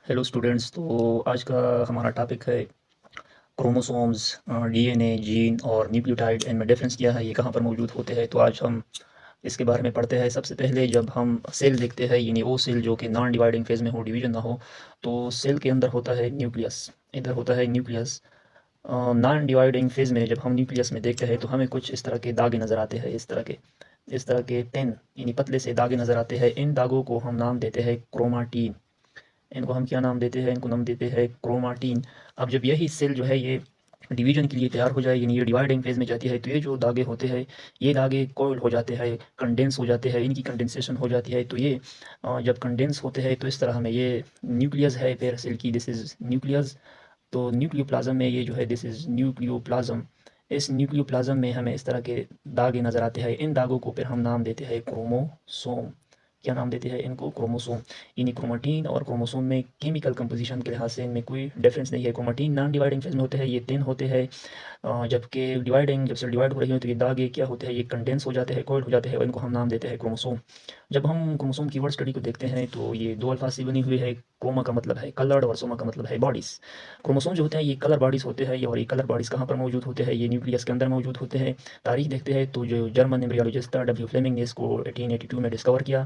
Hello students. तो आज का हमारा टॉपिक है क्रोमोसोम्स, डीएनए, जीन और न्यूक्लियोटाइड, इनमें डिफरेंस क्या है, ये कहाँ पर मौजूद होते हैं। तो आज हम इसके बारे में पढ़ते हैं। सबसे पहले जब हम सेल देखते हैं, यानी वो सेल जो कि नॉन डिवाइडिंग फेज में हो, डिवीजन ना हो, तो सेल के अंदर होता है न्यूक्लियस। इधर होता है न्यूक्लियस। नॉन डिवाइडिंग फेज में जब हम न्यूक्लियस में देखते हैं तो हमें कुछ इस तरह के दागे नज़र आते हैं, इस तरह के पेन यानी पतले से दागे नज़र आते हैं। इन दागों को हम नाम देते हैं क्रोमाटीन। इनको हम क्या नाम देते हैं? इनको नाम देते हैं क्रोमाटीन। अब जब यही सेल जो है ये डिवीजन के लिए तैयार हो जाए, यानी ये डिवाइडिंग फेज में जाती है, तो ये जो दागे होते हैं, ये दागे कोइल हो जाते हैं, कंडेंस हो जाते हैं, इनकी कंडेंसेशन हो जाती है। तो ये जब कंडेंस होते हैं तो इस तरह हमें ये न्यूक्लियस है पेयर सेल की, दिस इज़ न्यूक्लियस। तो न्यूक्लियोप्लाज्म में ये जो है, दिस इज़ न्यूक्लियोप्लाज्म। इस न्यूक्लियोप्लाज्म में हमें इस तरह के दागे नज़र आते हैं। इन दागों को फिर हम नाम देते हैं क्रोमोसोम। क्या नाम देते हैं इनको? क्रोमोसोम। यानी क्रोमाटीन और क्रोमोसोम में केमिकल कंपोजिशन के लिहाज से इनमें कोई डिफरेंस नहीं है। क्रोमाटीन नॉन डिवाइडिंग फेज में होते हैं, ये 3 होते हैं। जबकि जब सेल डिवाइड हो रही हो तो ये दागे क्या होते हैं, ये कंडेंस हो जाते हैं, कोल्ड हो जाते हैं, और इनको हम नाम देते हैं क्रोमोसोम। जब हम क्रोमोसोम की वर्ड स्टडी को देखते हैं तो ये दो अल्फाज से बनी हुई है। क्रोमा का मतलब है कलर्ड और सोमा का मतलब है बॉडीज़। क्रोमोसोम जो होते हैं ये कलर बॉडीज़ होते हैं, और ये कलर बॉडीज़ कहाँ पर मौजूद होते हैं? ये न्यूक्लियस के अंदर मौजूद होते हैं। तारीख देखते हैं तो जो जर्मन एम्ब्रियोलॉजिस्ट था डब्ल्यू फ्लेमिंग ने इसको 1882 में डिस्कवर किया।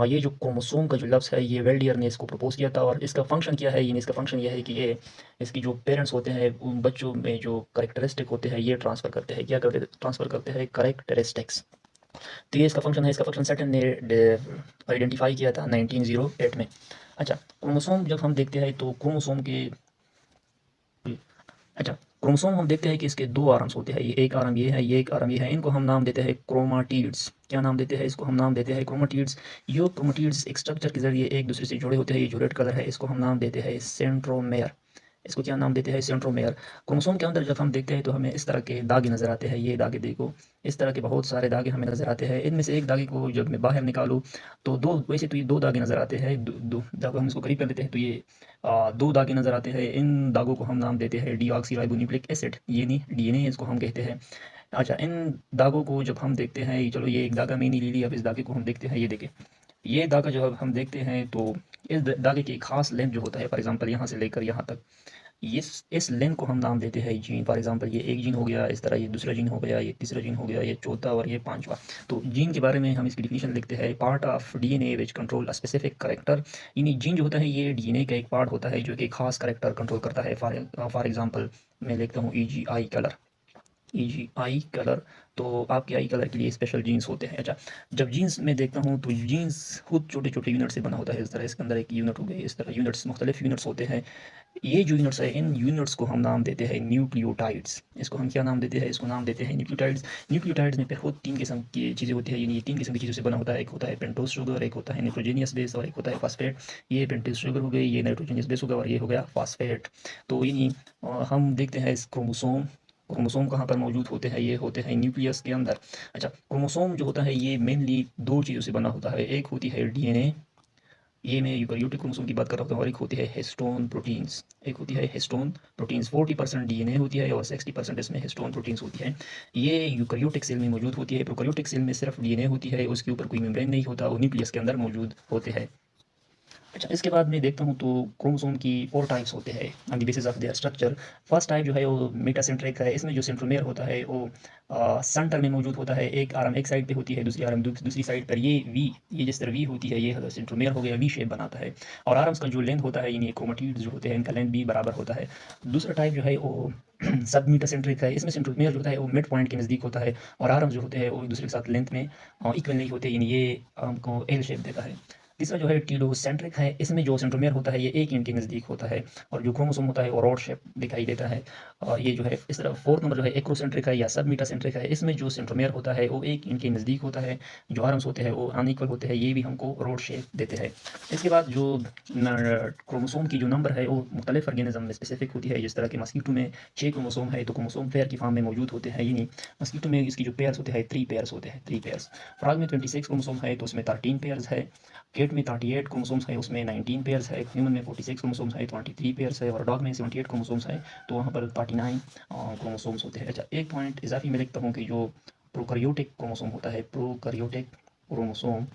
ये जो क्रोमोसोम का जो लफ्ज़ है, ये वेल्डियर ने इसको प्रपोज़ किया था। और इसका फ़ंक्शन क्या है? यानी इसका फ़ंक्शन ये है कि ये इसकी जो पेरेंट्स होते हैं उन बच्चों में जो कैरेक्टरिस्टिक होते हैं ये ट्रांसफ़र करते हैं। क्या करते ट्रांसफ़र करते हैं? कैरेक्टरिस्टिक्स। तो ये इसका फ़ंक्शन है। इसका फ़ंक्शन सैटर्न ने आइडेंटिफाई किया था 1908 में। अच्छा, क्रोमोसोम जब हम देखते हैं तो क्रोमोसोम के अच्छा, क्रोमोसोम हम देखते हैं कि इसके 2 आर्म्स होते हैं। ये एक आर्म ये है, ये एक आर्म ये है। इनको हम नाम देते हैं क्रोमाटिड्स। क्या नाम देते हैं इसको? हम नाम देते हैं क्रोमाटिड्स। ये क्रोमाटिड्स एक स्ट्रक्चर के ज़रिए एक दूसरे से जुड़े होते हैं। ये जो रेड कलर है इसको हम नाम देते हैं सेंट्रोमेयर। इसको क्या नाम देते हैं? सेंट्रोमेयर। क्रोमोसोम के अंदर जब हम देखते हैं तो हमें इस तरह के दागे नज़र आते हैं। ये दागे देखो, इस तरह के बहुत सारे दागे हमें नज़र आते हैं। इनमें से एक दागे को जब मैं बाहर निकालूँ तो 2, वैसे तो ये 2 दागे नज़र आते हैं। दो दो जब हम इसको करीब कर लेते हैं तो ये 2 दागे नज़र आते हैं। इन दागों को हम नाम देते हैं डीऑक्सीराइबोन्यूक्लिक एसिड, ये नहीं डीएनए इसको हम कहते हैं। अच्छा, इन दागों को जब हम देखते हैं, चलो ये एक दागा मैंने ले लिया, अब इस दागे को हम देखते हैं। ये देखिए, ये दागा जब हम देखते हैं तो इस दागे की खास लेंथ जो होता है, फॉर एग्जांपल यहाँ से लेकर यहाँ तक, इस लेंथ को हम नाम देते हैं जीन। फॉर एग्जांपल ये एक जीन हो गया, इस तरह ये दूसरा जीन हो गया, ये तीसरा जीन हो गया, ये चौथा और ये पांचवा। तो जीन के बारे में हम इसकी डिफिनेशन लिखते हैं, part of DNA which control a specific character. यानी जीन जो होता है ये डीएनए का एक पार्ट होता है जो कि खास करेक्टर कंट्रोल करता है। फॉर एग्जांपल मैं लिखता हूँ ईजीआई कलर। ईजीआई कलर, तो आपके आई कलर के लिए स्पेशल जीन्स होते हैं। अच्छा, जब जीन्स में देखता हूँ तो जीन्स खुद छोटे छोटे यूनिट से बना होता है। इस तरह इसके अंदर एक यूनिट हो गई, इस तरह यूनिट्स, मुख्तलिफ यूनिट्स होते हैं। ये जो यूनिट्स है, इन यूनिट्स को हम नाम देते हैं न्यूक्लियोटाइड्स। इसको हम क्या नाम देते हैं? इसको नाम देते हैं न्यूक्लियोटाइड्स। न्यूक्लियोटाइड्स में फिर खुद 3 किस्म की चीज़ें होती है, यानी ये 3 किस्म की चीज़ों से बना होता है। एक होता है पेंटोस शुगर, एक होता है नाइट्रोजनियस बेस, और एक होता है फॉस्फेट। ये पेंटोस शुगर हो गई, ये नाइट्रोजनियस बेस होगा, और ये हो गया फॉस्फेट। तो यानी हम देखते हैं इस क्रोमोसोम। क्रोमोसोम कहाँ पर मौजूद होते हैं? ये होते हैं न्यूक्लियस के अंदर। अच्छा, क्रोमोसोम जो होता है ये मेनली 2 चीज़ों से बना होता है। एक होती है डीएनए, ये मैं यूकैरियोटिक क्रोमोसोम की बात कर रहा हूँ, और एक होती है हिस्टोन प्रोटीन्स। एक होती है हिस्टोन प्रोटीन्स, 40% डीएनए होती है और 60% इसमें हिस्टोन प्रोटीन्स होती है। ये यूकैरियोटिक सेल में मौजूद होती है। प्रोकैरियोटिक सेल में सिर्फ डीएनए होती है, उसके ऊपर कोई मेम्ब्रेन नहीं होता, और न्यूक्लियस के अंदर मौजूद होते हैं। अच्छा, इसके बाद मैं देखता हूँ तो क्रोमोसोम की 4 टाइप्स होते हैं on the basis of their structure. First type जो है वो मेटासेंट्रिक है। इसमें जो सेंट्रोमेयर होता है वो सेंटर में मौजूद होता है। एक आर्म एक साइड पे होती है, दूसरी आर्म दूसरी साइड पर। ये वी, ये जिस तरह वी होती है, ये सेंट्रोमेयर हो गया, वी शेप बनाता है। और आर्म्स का जो लेंथ होता है, यानी क्रोमेटिड्स जो होते हैं इनका लेंथ भी बराबर होता है। दूसरा टाइप जो है वो सब मेटासेंट्रिक है। इसमें सेंट्रोमेयर जो होता है वो मिड पॉइंट के नज़दीक होता है, और आर्म्स जो होते हैं वो एक दूसरे के साथ लेंथ में इक्वल नहीं होते, यानी ये आर्म को एल शेप देता है। तीसरा जो है टीलोसेंट्रिक है। इसमें जो सेंट्रोमेयर होता है ये 1 यूनिट के नज़दीक होता है, और जो क्रोमोसोम होता है वो रॉड शेप दिखाई देता है। और ये जो है इस तरह। फोर्थ नंबर जो है एक्रोसेंट्रिक है या सब मेटासेंट्रिक है। इसमें जो सेंट्रोमेयर होता है वो 1 यूनिट के नज़दीक होता है, जो आर्म्स होते हैं वो अनइक्वल होते हैं, ये भी हमको रॉड शेप देते हैं। इसके बाद जो क्रोमोसोम की जो नंबर है वो मुख्तलिफ ऑर्गेनिज्म में स्पेसिफिक होती है। जिस तरह के मस्कीटो में 6 क्रोमोसोम है तो क्रोमोसोम पेयर की फॉर्म में मौजूद होते हैं, यानी मस्कीटो में इसकी जो पेयर्स होते हैं 3 पेयर्स होते हैं, 3 पेयर्स। फ्रॉग में 26 क्रोमोसोम है तो उसमें 13 पेयर्स है। कैट में 38 क्रोमोसोम्स है, उसमें 19 पेयर्स है। ह्यूमन में 46 क्रोमोसोम्स है, 23 पेयर्स है। और डॉग में 78 क्रोमोसोम्स है, तो वहाँ पर 39 क्रोमोसोम्स होते हैं। अच्छा, एक पॉइंट इजाफी में लिखता हूँ कि जो प्रोकैरियोटिक क्रोमोसोम होता है, प्रोकैरियोटिक क्रोमोसोम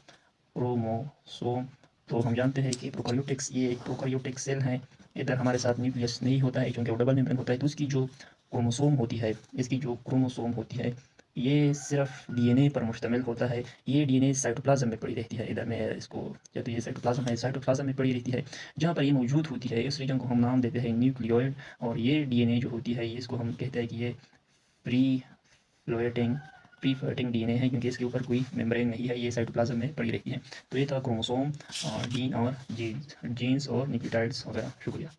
क्रोमोसोम तो हम जानते हैं कि प्रोकार्योटिक्स ये एक प्रोकार्योटिक सेल है। इधर हमारे साथ न्यूक्लियस नहीं होता है क्योंकि वो डबल मेम्ब्रेन होता है। तो उसकी जो क्रोमोसोम होती है, इसकी जो क्रोमोसोम होती है, ये सिर्फ डीएनए पर मुश्तमिल होता है। ये डीएनए साइटोप्लाज्म में पड़ी रहती है। इधर मैं इसको, या तो ये साइटोप्लाज्म है, साइटोप्लाज्म में पड़ी रहती है जहाँ पर ये मौजूद होती है। इस रीजन को हम नाम देते हैं न्यूक्लियोइड। और ये डीएनए जो होती है, ये इसको हम कहते हैं कि ये pre floating pre floating DNA है, क्योंकि इसके ऊपर कोई मेम्ब्रेन नहीं है, ये साइटोप्लाज्म में पड़ी रहती है। तो ये था क्रोमोसोम और जीन और जीन्स और न्यूक्लियोटाइड्स वगैरह। शुक्रिया।